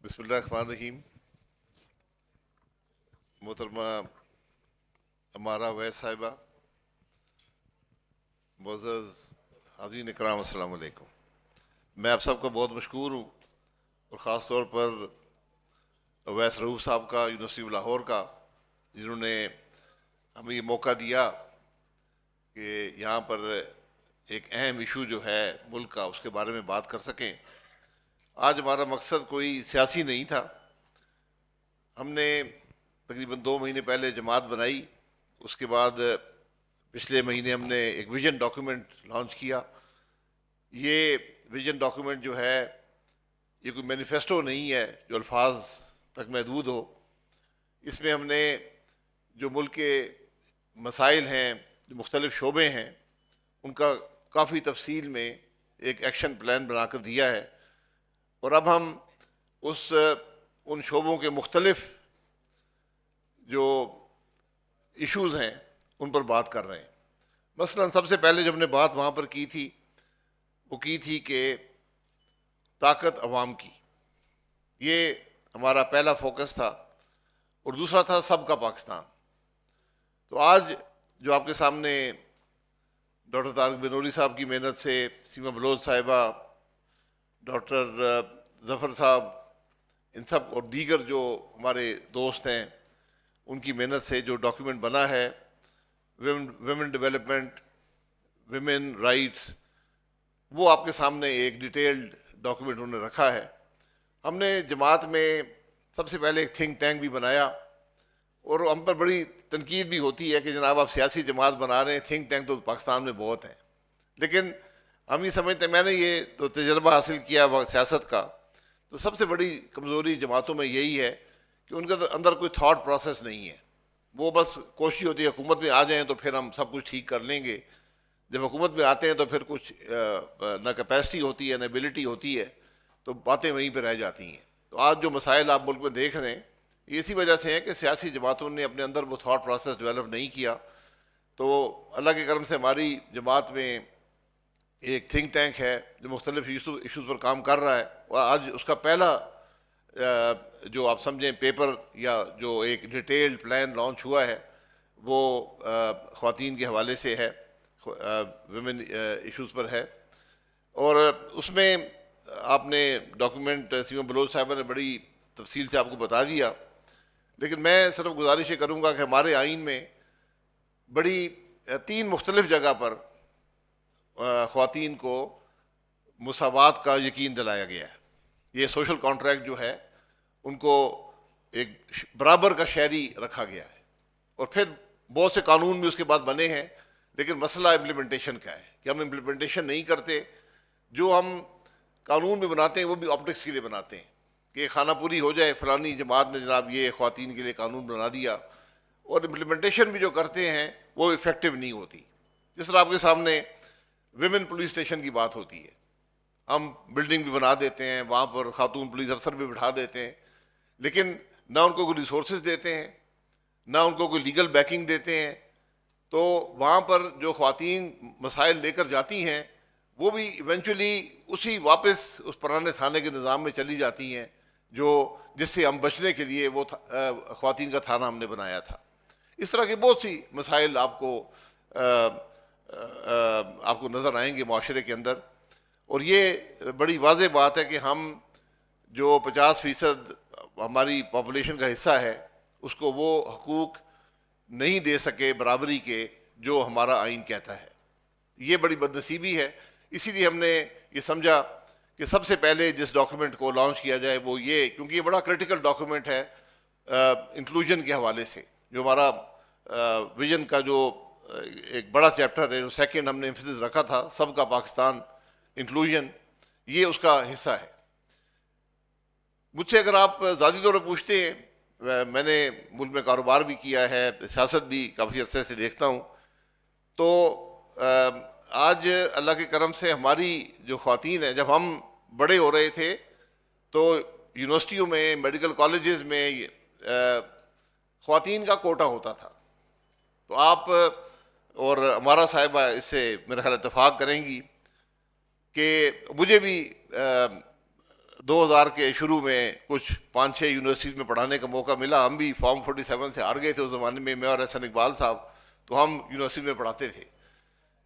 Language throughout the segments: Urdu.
بسم اللہ الرحمن الرحیم. محترمہ امارہ ویس صاحبہ، معزز حاضرین اکرام، السلام علیکم. میں آپ سب کا بہت مشکور ہوں، اور خاص طور پر ویس رؤوف صاحب کا، یونیورسٹی لاہور کا، جنہوں نے ہمیں یہ موقع دیا کہ یہاں پر ایک اہم ایشو جو ہے ملک کا، اس کے بارے میں بات کر سکیں. آج ہمارا مقصد کوئی سیاسی نہیں تھا. ہم نے تقریباً 2 مہینے پہلے جماعت بنائی. اس کے بعد پچھلے مہینے ہم نے ایک ویژن ڈاکیومنٹ لانچ کیا. یہ ویژن ڈاکیومنٹ جو ہے، یہ کوئی مینیفیسٹو نہیں ہے جو الفاظ تک محدود ہو. اس میں ہم نے جو ملک کے مسائل ہیں، جو مختلف شعبے ہیں، ان کا کافی تفصیل میں ایک ایکشن پلان بنا کر دیا ہے. اور اب ہم ان شعبوں کے مختلف جو ایشوز ہیں ان پر بات کر رہے ہیں. مثلا سب سے پہلے جو ہم نے بات وہاں پر کی تھی، وہ کی تھی کہ طاقت عوام کی. یہ ہمارا پہلا فوکس تھا. اور دوسرا تھا سب کا پاکستان. تو آج جو آپ کے سامنے ڈاکٹر طارق بنوری صاحب کی محنت سے، سیما بلوچ صاحبہ، ڈاکٹر ظفر صاحب، ان سب اور دیگر جو ہمارے دوست ہیں، ان کی محنت سے جو ڈاکیومنٹ بنا ہے، ویمن ڈیولپمنٹ، ویمن رائٹس، وہ آپ کے سامنے ایک ڈیٹیلڈ ڈاکیومنٹ انہوں نے رکھا ہے. ہم نے جماعت میں سب سے پہلے ایک تھنک ٹینک بھی بنایا، اور ہم پر بڑی تنقید بھی ہوتی ہے کہ جناب آپ سیاسی جماعت بنا رہے ہیں، تھنک ٹینک تو پاکستان میں بہت ہیں. لیکن ہم یہ سمجھتے ہیں، میں نے یہ تو تجربہ حاصل کیا سیاست کا، تو سب سے بڑی کمزوری جماعتوں میں یہی ہے کہ ان کے اندر کوئی تھاٹ پروسیس نہیں ہے. وہ بس کوشش ہوتی ہے حکومت میں آ جائیں تو پھر ہم سب کچھ ٹھیک کر لیں گے. جب حکومت میں آتے ہیں تو پھر کچھ نہ کیپیسٹی ہوتی ہے، نہ ایبلٹی ہوتی ہے، تو باتیں وہیں پہ رہ جاتی ہیں. تو آج جو مسائل آپ ملک میں دیکھ رہے ہیں، یہ اسی وجہ سے ہے کہ سیاسی جماعتوں نے اپنے اندر وہ تھاٹ پروسیس ڈیولپ نہیں کیا. تو اللہ کے کرم سے ہماری جماعت میں ایک تھنک ٹینک ہے جو مختلف ایشوز پر کام کر رہا ہے. اور آج اس کا پہلا جو آپ سمجھیں پیپر یا جو ایک ڈیٹیلڈ پلان لانچ ہوا ہے، وہ خواتین کے حوالے سے ہے، ویمن ایشوز پر ہے. اور اس میں آپ نے ڈاکیومنٹ سیما بلوچ صاحبہ نے بڑی تفصیل سے آپ کو بتا دیا. لیکن میں صرف گزارش یہ کروں گا کہ ہمارے آئین میں بڑی 3 مختلف جگہ پر خواتین کو مساوات کا یقین دلایا گیا ہے. یہ سوشل کانٹریکٹ جو ہے، ان کو ایک برابر کا شہری رکھا گیا ہے. اور پھر بہت سے قانون بھی اس کے بعد بنے ہیں. لیکن مسئلہ امپلیمنٹیشن کا ہے کہ ہم امپلیمنٹیشن نہیں کرتے. جو ہم قانون بھی بناتے ہیں وہ بھی آپٹکس کے لیے بناتے ہیں کہ خانہ پوری ہو جائے، فلانی جماعت نے جناب یہ خواتین کے لیے قانون بنا دیا، اور امپلیمنٹیشن بھی جو کرتے ہیں وہ افیکٹو نہیں ہوتی. جس طرح آپ کے سامنے ویمن پولیس اسٹیشن کی بات ہوتی ہے، ہم بلڈنگ بھی بنا دیتے ہیں، وہاں پر خاتون پولیس افسر بھی بٹھا دیتے ہیں، لیکن نہ ان کو کوئی ریسورسز دیتے ہیں، نہ ان کو کوئی لیگل بیکنگ دیتے ہیں. تو وہاں پر جو خواتین مسائل لے کر جاتی ہیں، وہ بھی ایونچولی اسی واپس اس پرانے تھانے کے نظام میں چلی جاتی ہیں، جس سے ہم بچنے کے لیے وہ خواتین کا تھانہ ہم نے بنایا تھا. اس طرح کے بہت سی مسائل آپ کو نظر آئیں گے معاشرے کے اندر. اور یہ بڑی واضح بات ہے کہ ہم جو 50% ہماری پاپولیشن کا حصہ ہے، اس کو وہ حقوق نہیں دے سکے برابری کے جو ہمارا آئین کہتا ہے. یہ بڑی بدنصیبی ہے. اسی لیے ہم نے یہ سمجھا کہ سب سے پہلے جس ڈاکیومنٹ کو لانچ کیا جائے وہ یہ، کیونکہ یہ بڑا کریٹیکل ڈاکیومنٹ ہے انکلوژن کے حوالے سے. جو ہمارا ویژن کا جو ایک بڑا چیپٹر ہے، جو سیکنڈ ہم نے ایمفیسس رکھا تھا، سب کا پاکستان، انکلوژن، یہ اس کا حصہ ہے. مجھ سے اگر آپ ذاتی طور پر پوچھتے ہیں، میں نے ملک میں کاروبار بھی کیا ہے، سیاست بھی کافی عرصے سے دیکھتا ہوں، تو آج اللہ کے کرم سے ہماری جو خواتین ہیں، جب ہم بڑے ہو رہے تھے تو یونیورسٹیوں میں، میڈیکل کالجز میں خواتین کا کوٹا ہوتا تھا. تو آپ اور ہمارا صاحبہ اس سے میرا خیال اتفاق کریں گی کہ مجھے بھی 2000 کے شروع میں کچھ 5-6 یونیورسٹیز میں پڑھانے کا موقع ملا. ہم بھی فارم 47 سے ہار گئے تھے اس زمانے میں اور احسن اقبال صاحب, تو ہم یونیورسٹی میں پڑھاتے تھے.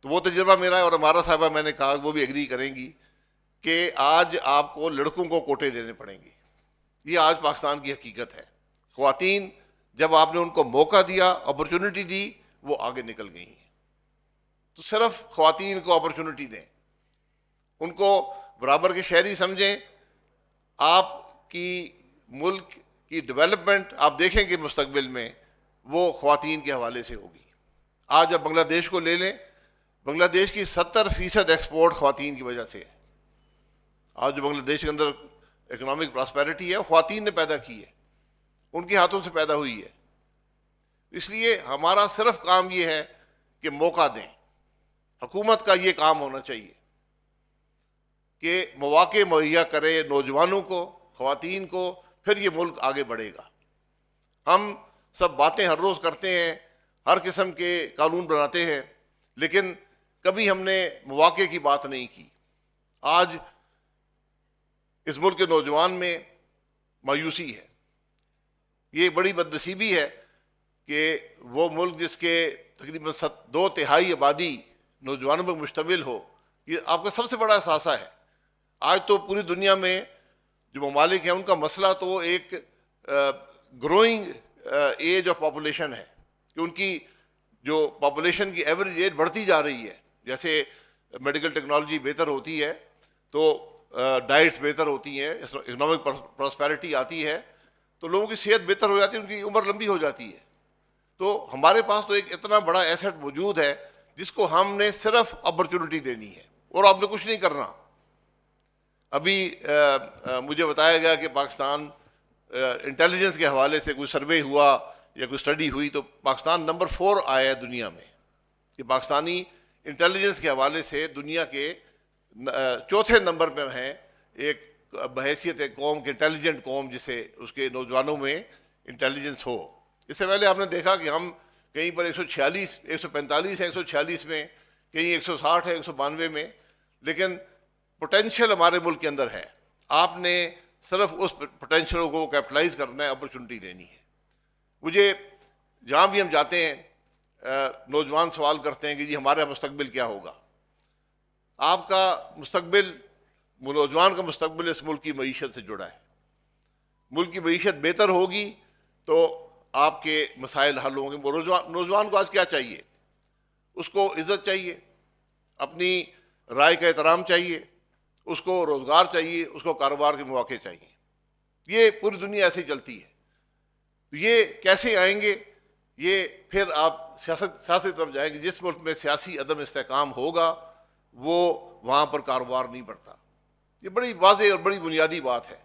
تو وہ تجربہ میرا ہے, اور ہمارا صاحبہ میں نے کہا وہ بھی ایگری کریں گی کہ آج آپ کو لڑکوں کو کوٹے دینے پڑیں گے. یہ آج پاکستان کی حقیقت ہے. خواتین جب آپ نے ان کو موقع دیا, اپرچونٹی دی, وہ آگے نکل گئی ہیں. تو صرف خواتین کو اپرچونٹی دیں, ان کو برابر کے شہری سمجھیں. آپ کی ملک کی ڈیولپمنٹ آپ دیکھیں کہ مستقبل میں وہ خواتین کے حوالے سے ہوگی. آج اب بنگلہ دیش کو لے لیں, بنگلہ دیش کی 70% ایکسپورٹ خواتین کی وجہ سے ہے. آج جو بنگلہ دیش کے اندر اکنامک پراسپیرٹی ہے, خواتین نے پیدا کی ہے, ان کے ہاتھوں سے پیدا ہوئی ہے. اس لیے ہمارا صرف کام یہ ہے کہ موقع دیں. حکومت کا یہ کام ہونا چاہیے کہ مواقع مہیا کرے نوجوانوں کو, خواتین کو, پھر یہ ملک آگے بڑھے گا. ہم سب باتیں ہر روز کرتے ہیں, ہر قسم کے قانون بناتے ہیں, لیکن کبھی ہم نے مواقع کی بات نہیں کی. آج اس ملک کے نوجوان میں مایوسی ہے. یہ بڑی بدنصیبی ہے کہ وہ ملک جس کے تقریباً 2/3 آبادی نوجوانوں پر مشتمل ہو, یہ آپ کا سب سے بڑا اثاثہ ہے. آج تو پوری دنیا میں جو ممالک ہیں ان کا مسئلہ تو ایک گروئنگ ایج آف پاپولیشن ہے, کہ ان کی جو پاپولیشن کی ایوریج ایج بڑھتی جا رہی ہے. جیسے میڈیکل ٹیکنالوجی بہتر ہوتی ہے تو ڈائٹس بہتر ہوتی ہیں, اکنامک پراسپیرٹی آتی ہے تو لوگوں کی صحت بہتر ہو جاتی ہے, ان کی عمر لمبی ہو جاتی ہے. تو ہمارے پاس تو ایک اتنا بڑا ایسٹ موجود ہے جس کو ہم نے صرف اپرچونٹی دینی ہے, اور آپ نے کچھ نہیں کرنا. ابھی مجھے بتایا گیا کہ پاکستان انٹیلیجنس کے حوالے سے کوئی سروے ہوا یا کوئی اسٹڈی ہوئی تو پاکستان نمبر 4 آیا ہے دنیا میں, کہ پاکستانی انٹیلیجنس کے حوالے سے دنیا کے 4تھے نمبر پر ہیں, ایک بحیثیت ایک قوم کے انٹیلیجنٹ قوم جسے اس کے نوجوانوں میں انٹیلیجنس ہو. اس سے پہلے آپ نے دیکھا کہ ہم کہیں پر 146 145 ہیں, 146 میں, کہیں 160 ہے, 192 میں, لیکن پوٹینشیل ہمارے ملک کے اندر ہے. آپ نے صرف اس پوٹینشیل کو کیپٹلائز کرنا ہے, اپرچونٹی دینی ہے. مجھے جہاں بھی ہم جاتے ہیں نوجوان سوال کرتے ہیں کہ جی ہمارا مستقبل کیا ہوگا. آپ کا مستقبل, نوجوان کا مستقبل اس ملک کی معیشت سے جڑا ہے. ملک کی معیشت بہتر ہوگی تو آپ کے مسائل حل ہوں گے. نوجوان کو آج کیا چاہیے؟ اس کو عزت چاہیے, اپنی رائے کا احترام چاہیے, اس کو روزگار چاہیے, اس کو کاروبار کے مواقع چاہیے. یہ پوری دنیا ایسے ہی چلتی ہے. یہ کیسے آئیں گے؟ یہ پھر آپ سیاسی طرف جائیں گے. جس ملک میں سیاسی عدم استحکام ہوگا وہ وہاں پر کاروبار نہیں بڑھتا. یہ بڑی واضح اور بڑی بنیادی بات ہے.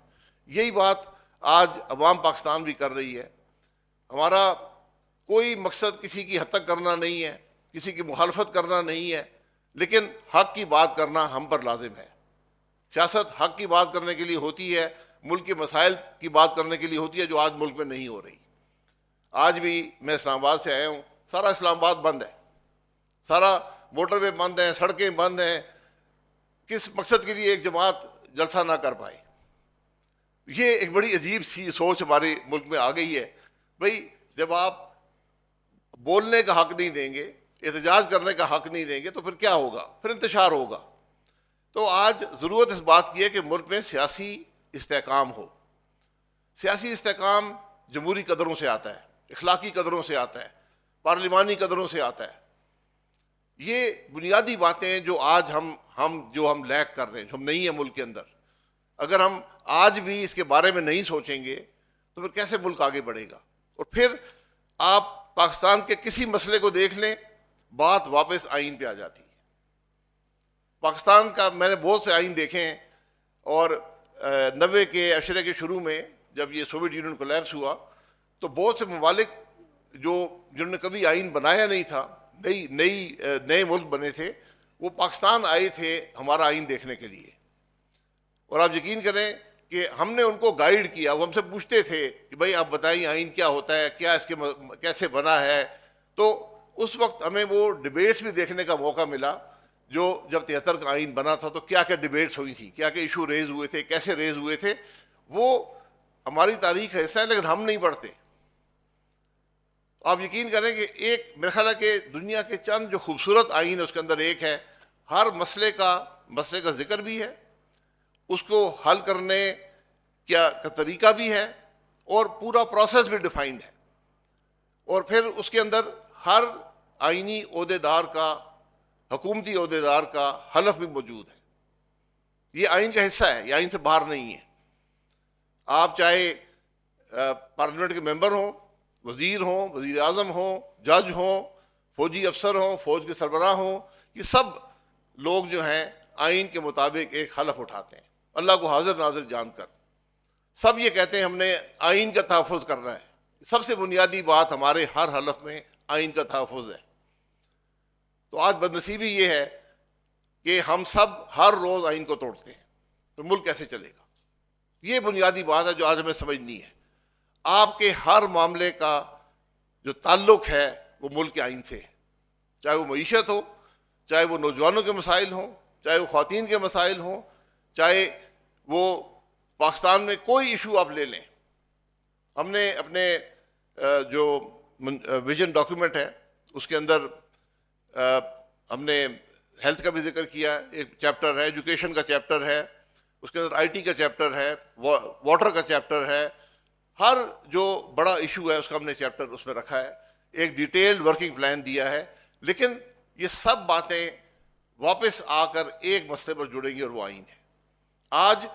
یہی بات آج عوام پاکستان بھی کر رہی ہے. ہمارا کوئی مقصد کسی کی حد تک کرنا نہیں ہے, کسی کی مخالفت کرنا نہیں ہے, لیکن حق کی بات کرنا ہم پر لازم ہے. سیاست حق کی بات کرنے کے لیے ہوتی ہے, ملک کے مسائل کی بات کرنے کے لیے ہوتی ہے, جو آج ملک میں نہیں ہو رہی. آج بھی میں اسلام آباد سے آیا ہوں, سارا اسلام آباد بند ہے, سارا موٹر وے بند ہیں, سڑکیں بند ہیں. کس مقصد کے لیے ایک جماعت جلسہ نہ کر پائے؟ یہ ایک بڑی عجیب سی سوچ ہمارے ملک میں آ گئی ہے. بھئی جب آپ بولنے کا حق نہیں دیں گے, احتجاج کرنے کا حق نہیں دیں گے, تو پھر کیا ہوگا؟ پھر انتشار ہوگا. تو آج ضرورت اس بات کی ہے کہ ملک میں سیاسی استحکام ہو. سیاسی استحکام جمہوری قدروں سے آتا ہے, اخلاقی قدروں سے آتا ہے, پارلیمانی قدروں سے آتا ہے. یہ بنیادی باتیں جو آج ہم لیک کر رہے ہیں, جو ہم نہیں ہیں ملک کے اندر, اگر ہم آج بھی اس کے بارے میں نہیں سوچیں گے تو پھر کیسے ملک آگے بڑھے گا؟ اور پھر آپ پاکستان کے کسی مسئلے کو دیکھ لیں, بات واپس آئین پہ آ جاتی ہے. پاکستان کا میں نے بہت سے آئین دیکھے ہیں, اور 90 کے عشرے کے شروع میں جب یہ سوویت یونین کولیپس ہوا تو بہت سے ممالک جنہوں نے کبھی آئین بنایا نہیں تھا, نئے ملک بنے تھے, وہ پاکستان آئے تھے ہمارا آئین دیکھنے کے لیے. اور آپ یقین کریں کہ ہم نے ان کو گائیڈ کیا. وہ ہم سے پوچھتے تھے کہ بھائی آپ بتائیں آئین کیا ہوتا ہے, کیا اس کے کیسے بنا ہے. تو اس وقت ہمیں وہ ڈبیٹس بھی دیکھنے کا موقع ملا جو جب 73 کا آئین بنا تھا تو کیا کیا ڈیبیٹس ہوئی تھی, کیا کیا ایشو ریز ہوئے تھے, کیسے ریز ہوئے تھے, وہ ہماری تاریخ کا حصہ ہے لیکن ہم نہیں پڑھتے. آپ یقین کریں کہ ایک میرا خیال ہے کہ دنیا کے چند جو خوبصورت آئین ہے اس کے اندر ایک ہے, ہر مسئلے کا ذکر بھی ہے, اس کو حل کرنے کا طریقہ بھی ہے, اور پورا پروسیس بھی ڈیفائنڈ ہے, اور پھر اس کے اندر ہر آئینی عہدیدار کا, حکومتی عہدیدار کا حلف بھی موجود ہے. یہ آئین کا حصہ ہے, یہ آئین سے باہر نہیں ہے. آپ چاہے پارلیمنٹ کے ممبر ہوں, وزیر ہوں, وزیر اعظم ہوں, جج ہوں, فوجی افسر ہوں, فوج کے سربراہ ہوں, یہ سب لوگ جو ہیں آئین کے مطابق ایک حلف اٹھاتے ہیں اللہ کو حاضر ناظر جان کر. سب یہ کہتے ہیں ہم نے آئین کا تحفظ کرنا ہے. سب سے بنیادی بات ہمارے ہر حلف میں آئین کا تحفظ ہے. تو آج بدنصیبی یہ ہے کہ ہم سب ہر روز آئین کو توڑتے ہیں, تو ملک کیسے چلے گا؟ یہ بنیادی بات ہے جو آج ہمیں سمجھنی ہے. آپ کے ہر معاملے کا جو تعلق ہے وہ ملک کے آئین سے ہے, چاہے وہ معیشت ہو, چاہے وہ نوجوانوں کے مسائل ہوں, چاہے وہ خواتین کے مسائل ہوں, چاہے وہ پاکستان میں کوئی ایشو آپ لے لیں. ہم نے اپنے جو ویژن ڈاکیومنٹ ہے اس کے اندر ہم نے ہیلتھ کا بھی ذکر کیا, ایک چیپٹر ہے, ایجوکیشن کا چیپٹر ہے, اس کے اندر آئی ٹی کا چیپٹر ہے, واٹر کا چیپٹر ہے. ہر جو بڑا ایشو ہے اس کا ہم نے چیپٹر اس میں رکھا ہے, ایک ڈیٹیلڈ ورکنگ پلان دیا ہے. لیکن یہ سب باتیں واپس آ کر ایک مسئلے پر جڑیں گی اور وہ آئین ہے. آج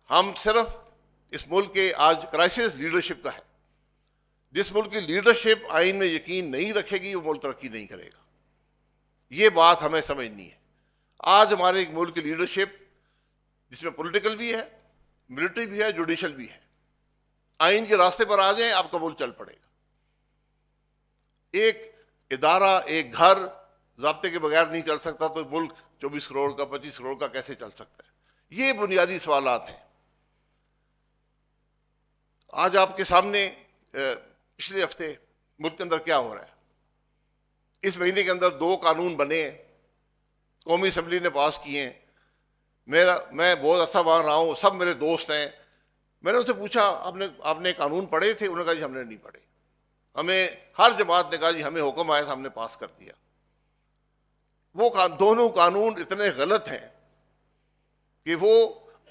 ہم صرف اس ملک کے آج کرائسس لیڈرشپ کا ہے. جس ملک کی لیڈرشپ آئین میں یقین نہیں رکھے گی وہ ملک ترقی نہیں کرے گا. یہ بات ہمیں سمجھنی ہے. آج ہمارے ایک ملک کی لیڈرشپ جس میں پولیٹیکل بھی ہے, ملٹری بھی ہے, جوڈیشل بھی ہے, آئین کے راستے پر آ جائیں آپ کا ملک چل پڑے گا. ایک ادارہ, ایک گھر ضابطے کے بغیر نہیں چل سکتا, تو ملک 24 کروڑ کا 25 کروڑ کا کیسے چل سکتا ہے؟ یہ بنیادی سوالات ہیں. آج آپ کے سامنے پچھلے ہفتے ملک کے اندر کیا ہو رہا ہے. اس مہینے کے اندر 2 قانون بنے ہیں, قومی اسمبلی نے پاس کیے ہیں. میں بہت عرصہ وہاں رہا ہوں, سب میرے دوست ہیں. میں نے ان سے پوچھا آپ نے قانون پڑھے تھے؟ انہوں نے کہا جی ہم نے نہیں پڑھے. ہمیں ہر جماعت نے کہا جی ہمیں حکم آیا تھا, ہم نے پاس کر دیا. وہ دونوں قانون اتنے غلط ہیں کہ وہ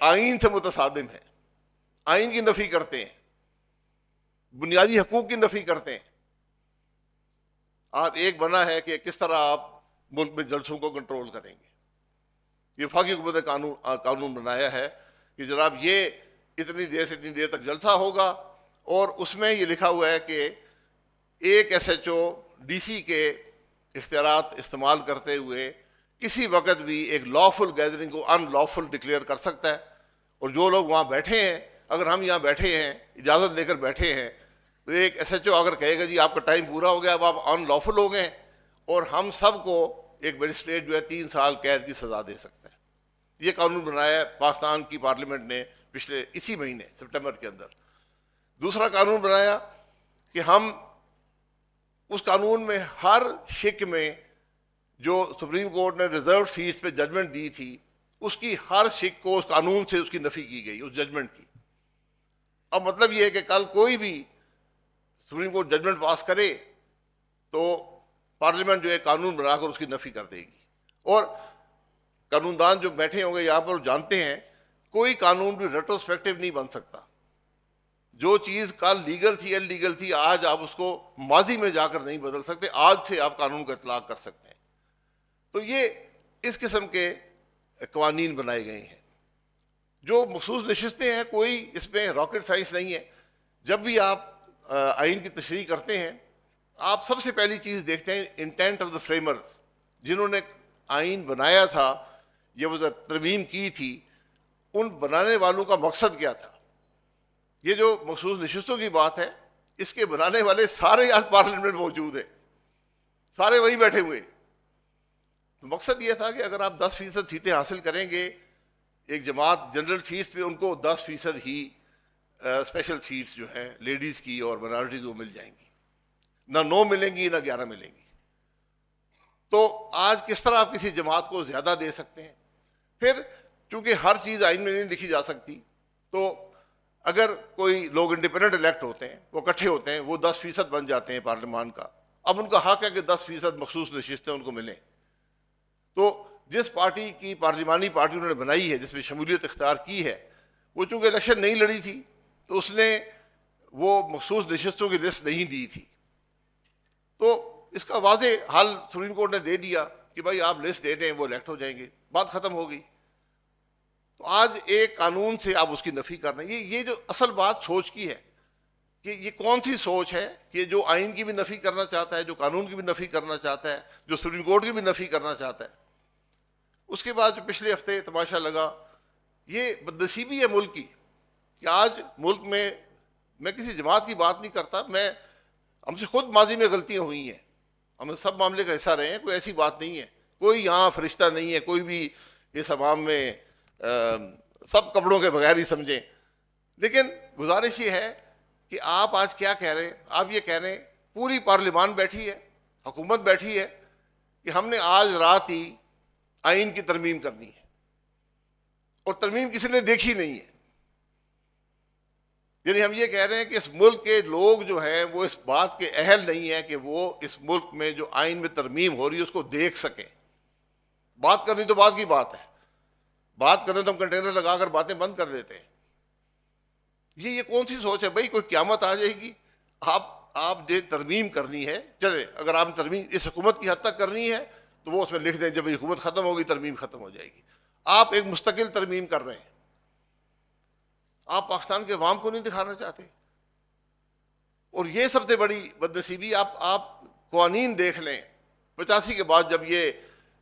آئین سے متصادم ہیں, آئین کی نفی کرتے ہیں, بنیادی حقوق کی نفی کرتے ہیں. آپ ایک بنا ہے کہ کس طرح آپ ملک میں جلسوں کو کنٹرول کریں گے. یہ وفاقی حکومت نے قانون بنایا ہے کہ جناب یہ اتنی دیر سے اتنی دیر تک جلسہ ہوگا, اور اس میں یہ لکھا ہوا ہے کہ ایک S H O D C کے اختیارات استعمال کرتے ہوئے کسی وقت بھی ایک لافل گیدرنگ کو ان لافل ڈکلیئر کر سکتا ہے. اور جو لوگ وہاں بیٹھے ہیں, اگر ہم یہاں بیٹھے ہیں اجازت لے کر بیٹھے ہیں, تو ایک ایس ایچ او اگر کہے گا جی آپ کا ٹائم پورا ہو گیا, اب آپ ان لافل ہو گئے, اور ہم سب کو ایک مجسٹریٹ جو ہے 3 سال قید کی سزا دے سکتا ہے. یہ قانون بنایا ہے پاکستان کی پارلیمنٹ نے پچھلے اسی مہینے سپٹمبر کے اندر. دوسرا قانون بنایا کہ ہم اس قانون میں ہر شک میں جو سپریم کورٹ نے ریزرو سیٹس پہ ججمنٹ دی تھی, اس کی ہر شک کو اس قانون سے اس کی نفی کی گئی, اس ججمنٹ کی. اب مطلب یہ ہے کہ کل کوئی بھی سپریم کورٹ ججمنٹ پاس کرے تو پارلیمنٹ جو ہے قانون بنا کر اس کی نفی کر دے گی. اور قانون دان جو بیٹھے ہوں گے یہاں پر جانتے ہیں کوئی قانون بھی ریٹروسپیکٹو نہیں بن سکتا. جو چیز کل لیگل تھی ان لیگل تھی, آج آپ اس کو ماضی میں جا کر نہیں بدل سکتے, آج سے آپ قانون کا اطلاق کر سکتے ہیں. تو یہ اس قسم کے قوانین بنائے گئے ہیں. جو مخصوص نشستیں ہیں, کوئی اس میں راکٹ سائنس نہیں ہے. جب بھی آپ آئین کی تشریح کرتے ہیں, آپ سب سے پہلی چیز دیکھتے ہیں انٹینٹ آف دا فریمرز, جنہوں نے آئین بنایا تھا, یہ وہ ترمیم کی تھی, ان بنانے والوں کا مقصد کیا تھا. یہ جو مخصوص نشستوں کی بات ہے, اس کے بنانے والے سارے آج پارلیمنٹ موجود ہیں, سارے وہیں بیٹھے ہوئے. مقصد یہ تھا کہ اگر آپ 10% سیٹیں حاصل کریں گے ایک جماعت جنرل سیٹس پہ, ان کو 10% ہی اسپیشل سیٹس جو ہیں لیڈیز کی اور مائنارٹیز وہ مل جائیں گی, نہ 9 ملیں گی نہ 11 ملیں گی. تو آج کس طرح آپ کسی جماعت کو زیادہ دے سکتے ہیں؟ پھر چونکہ ہر چیز آئین میں نہیں لکھی جا سکتی، تو اگر کوئی لوگ انڈیپینڈنٹ الیکٹ ہوتے ہیں، وہ اکٹھے ہوتے ہیں، وہ 10% بن جاتے ہیں پارلیمان کا، اب ان کا حق ہے کہ 10% مخصوص نشستیں ان کو ملیں۔ تو جس پارٹی کی پارلیمانی پارٹی انہوں نے بنائی ہے، جس میں شمولیت اختیار کی ہے، وہ چونکہ الیکشن نہیں لڑی تھی تو اس نے وہ مخصوص نشستوں کی لسٹ نہیں دی تھی، تو اس کا واضح حل سپریم کورٹ نے دے دیا کہ بھائی آپ لسٹ دے دیں، وہ الیکٹ ہو جائیں گے، بات ختم ہو گئی۔ تو آج ایک قانون سے آپ اس کی نفی کر رہے ہیں، یہ جو اصل بات سوچ کی ہے کہ یہ کون سی سوچ ہے کہ جو آئین کی بھی نفی کرنا چاہتا ہے، جو قانون کی بھی نفی کرنا چاہتا ہے، جو سپریم کورٹ کی بھی نفی کرنا چاہتا ہے۔ اس کے بعد جو پچھلے ہفتے تماشا لگا، یہ بدنصیبی ہے ملک کی کہ آج ملک میں کسی جماعت کی بات نہیں کرتا، ہم سے خود ماضی میں غلطیاں ہوئی ہیں، ہم سب معاملے کا حصہ رہے ہیں، کوئی ایسی بات نہیں ہے، کوئی یہاں فرشتہ نہیں ہے، کوئی بھی اس عوام میں سب کپڑوں کے بغیر ہی سمجھیں۔ لیکن گزارش یہ ہے کہ آپ آج کیا کہہ رہے ہیں؟ آپ یہ کہہ رہے ہیں، پوری پارلیمان بیٹھی ہے، حکومت بیٹھی ہے کہ ہم نے آج رات ہی آئین کی ترمیم کرنی ہے، اور ترمیم کسی نے دیکھی نہیں ہے۔ یعنی ہم یہ کہہ رہے ہیں کہ اس ملک کے لوگ جو ہیں وہ اس بات کے اہل نہیں ہیں کہ وہ اس ملک میں جو آئین میں ترمیم ہو رہی ہے اس کو دیکھ سکیں۔ بات کرنی تو بات کی بات ہے، بات کرنے تو ہم کنٹینر لگا کر باتیں بند کر دیتے ہیں۔ یہ کون سی سوچ ہے بھائی؟ کوئی قیامت آ جائے گی، آپ جو ترمیم کرنی ہے، چلے اگر آپ ترمیم اس حکومت کی حد تک کرنی ہے تو وہ اس میں لکھ دیں جب حکومت ختم ہوگی ترمیم ختم ہو جائے گی۔ آپ ایک مستقل ترمیم کر رہے ہیں، آپ پاکستان کے عوام کو نہیں دکھانا چاہتے۔ اور یہ سب سے بڑی بدنصیبی، آپ قوانین دیکھ لیں 85 کے بعد جب یہ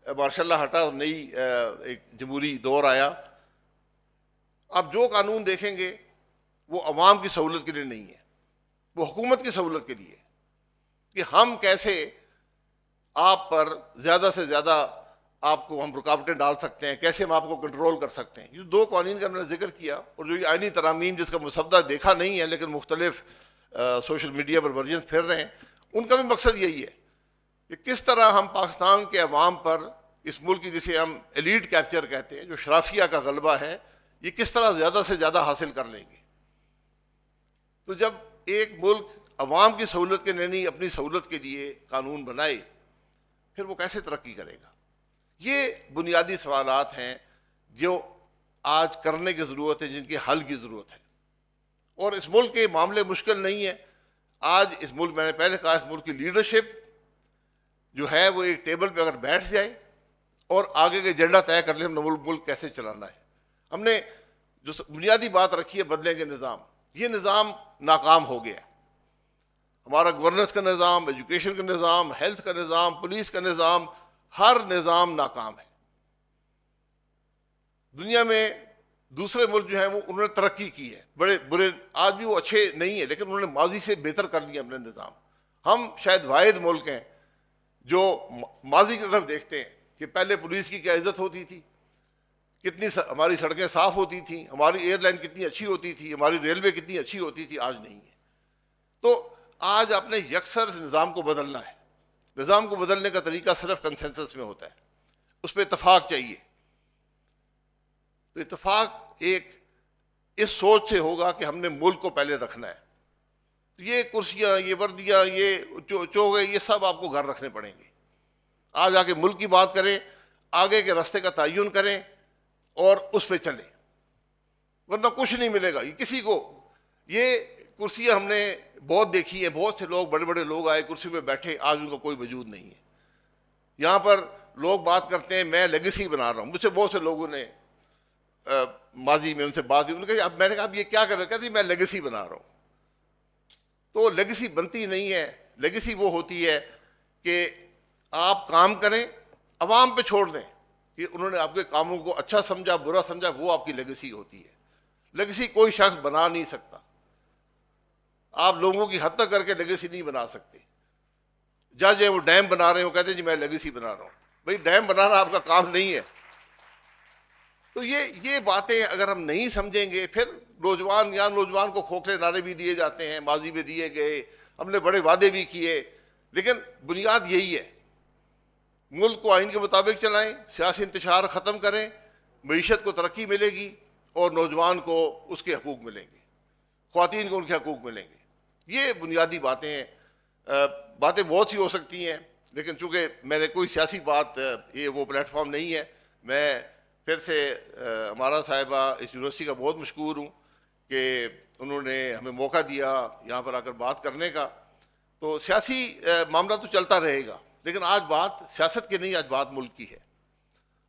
مارشاء اللہ ہٹا اور نئی ایک جمہوری دور آیا، آپ جو قانون دیکھیں گے وہ عوام کی سہولت کے لیے نہیں ہے، وہ حکومت کی سہولت کے لیے، کہ ہم کیسے آپ پر زیادہ سے زیادہ آپ کو ہم رکاوٹیں ڈال سکتے ہیں، کیسے ہم آپ کو کنٹرول کر سکتے ہیں۔ یہ دو قوانین کا میں نے ذکر کیا، اور جو یہ آئینی ترامیم جس کا مسودہ دیکھا نہیں ہے لیکن مختلف سوشل میڈیا پر ورژنز پھر رہے ہیں، ان کا بھی مقصد یہی ہے کہ کس طرح ہم پاکستان کے عوام پر اس ملک کی جسے ہم ایلیٹ کیپچر کہتے ہیں، جو شرافیہ کا غلبہ ہے، یہ کس طرح زیادہ سے زیادہ حاصل کر لیں گے۔ تو جب ایک ملک عوام کی سہولت کے نہیں اپنی سہولت کے لیے قانون بنائے، پھر وہ کیسے ترقی کرے گا؟ یہ بنیادی سوالات ہیں جو آج کرنے کی ضرورت ہے، جن کے حل کی ضرورت ہے۔ اور اس ملک کے معاملے مشکل نہیں ہیں۔ آج اس ملک، میں نے پہلے کہا، اس ملک کی لیڈرشپ جو ہے وہ ایک ٹیبل پہ اگر بیٹھ جائے اور آگے کے ایجنڈا طے کر لیں ہم نے ملک کیسے چلانا ہے۔ ہم نے جو بنیادی بات رکھی ہے بدلیں گے نظام، یہ نظام ناکام ہو گیا ہے۔ ہمارا گورننس کا نظام، ایجوکیشن کا نظام، ہیلتھ کا نظام، پولیس کا نظام، ہر نظام ناکام ہے۔ دنیا میں دوسرے ملک جو ہیں وہ انہوں نے ترقی کی ہے، بڑے برے، آج بھی وہ اچھے نہیں ہیں لیکن انہوں نے ماضی سے بہتر کر لیا اپنے نظام۔ ہم شاید واحد ملک ہیں جو ماضی کی طرف دیکھتے ہیں کہ پہلے پولیس کی کیا عزت ہوتی تھی، کتنی ہماری سڑکیں صاف ہوتی تھیں، ہماری ایئر لائن کتنی اچھی ہوتی تھی، ہماری ریلوے کتنی اچھی ہوتی تھی، آج نہیں ہے۔ تو آج اپنے یکسر نظام کو بدلنا ہے۔ نظام کو بدلنے کا طریقہ صرف کنسنسس میں ہوتا ہے، اس پہ اتفاق چاہیے۔ تو اتفاق ایک اس سوچ سے ہوگا کہ ہم نے ملک کو پہلے رکھنا ہے۔ تو یہ کرسیاں، یہ وردیاں، یہ چوگے، یہ سب آپ کو گھر رکھنے پڑیں گے۔ آج آ کے ملک کی بات کریں، آگے کے راستے کا تعین کریں اور اس پہ چلیں، ورنہ کچھ نہیں ملے گا۔ یہ کسی کو، یہ کرسیاں ہم نے بہت دیکھی ہیں، بہت سے لوگ، بڑے بڑے لوگ آئے کرسی پہ بیٹھے، آج ان کا کوئی وجود نہیں ہے۔ یہاں پر لوگ بات کرتے ہیں میں لیگیسی بنا رہا ہوں، مجھ سے بہت سے لوگوں نے ماضی میں ان سے بات ہوئی، اب میں نے کہا اب یہ کیا کر رہے؟ کہتے میں لیگیسی بنا رہا ہوں۔ تو لیگیسی بنتی نہیں ہے، لیگیسی وہ ہوتی ہے کہ آپ کام کریں، عوام پہ چھوڑ دیں کہ انہوں نے آپ کے کاموں کو اچھا سمجھا، برا سمجھا، وہ آپ کی لیگیسی ہوتی ہے۔ لیگیسی کوئی شخص بنا نہیں سکتا، آپ لوگوں کی حد تک کر کے لیگیسی نہیں بنا سکتے۔ جج ہے وہ ڈیم بنا رہے ہیں، وہ کہتے ہیں جی میں لیگیسی بنا رہا ہوں، بھائی ڈیم بنانا آپ کا کام نہیں ہے۔ تو یہ باتیں اگر ہم نہیں سمجھیں گے، پھر نوجوان کو کھوکھلے نعرے بھی دیے جاتے ہیں، ماضی میں دیے گئے، ہم نے بڑے وعدے بھی کیے، لیکن بنیاد یہی ہے ملک کو آئین کے مطابق چلائیں، سیاسی انتشار ختم کریں، معیشت کو ترقی ملے گی اور نوجوان کو اس کے حقوق ملیں گے، خواتین کو ان کے حقوق ملیں گے۔ یہ بنیادی باتیں ہیں۔ باتیں بہت سی ہو سکتی ہیں، لیکن چونکہ میں نے کوئی سیاسی بات، یہ وہ پلیٹ فارم نہیں ہے، میں پھر سے ہمارا صاحبہ اس یونیورسٹی کا بہت مشکور ہوں کہ انہوں نے ہمیں موقع دیا یہاں پر آ کر بات کرنے کا۔ تو سیاسی معاملہ تو چلتا رہے گا، لیکن آج بات سیاست کی نہیں، آج بات ملک کی ہے۔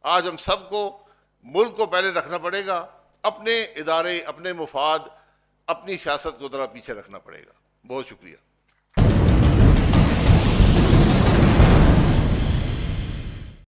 آج ہم سب کو ملک کو پہلے رکھنا پڑے گا، اپنے ادارے، اپنے مفاد، اپنی سیاست کو ذرا پیچھے رکھنا پڑے گا۔ بہت شکریہ۔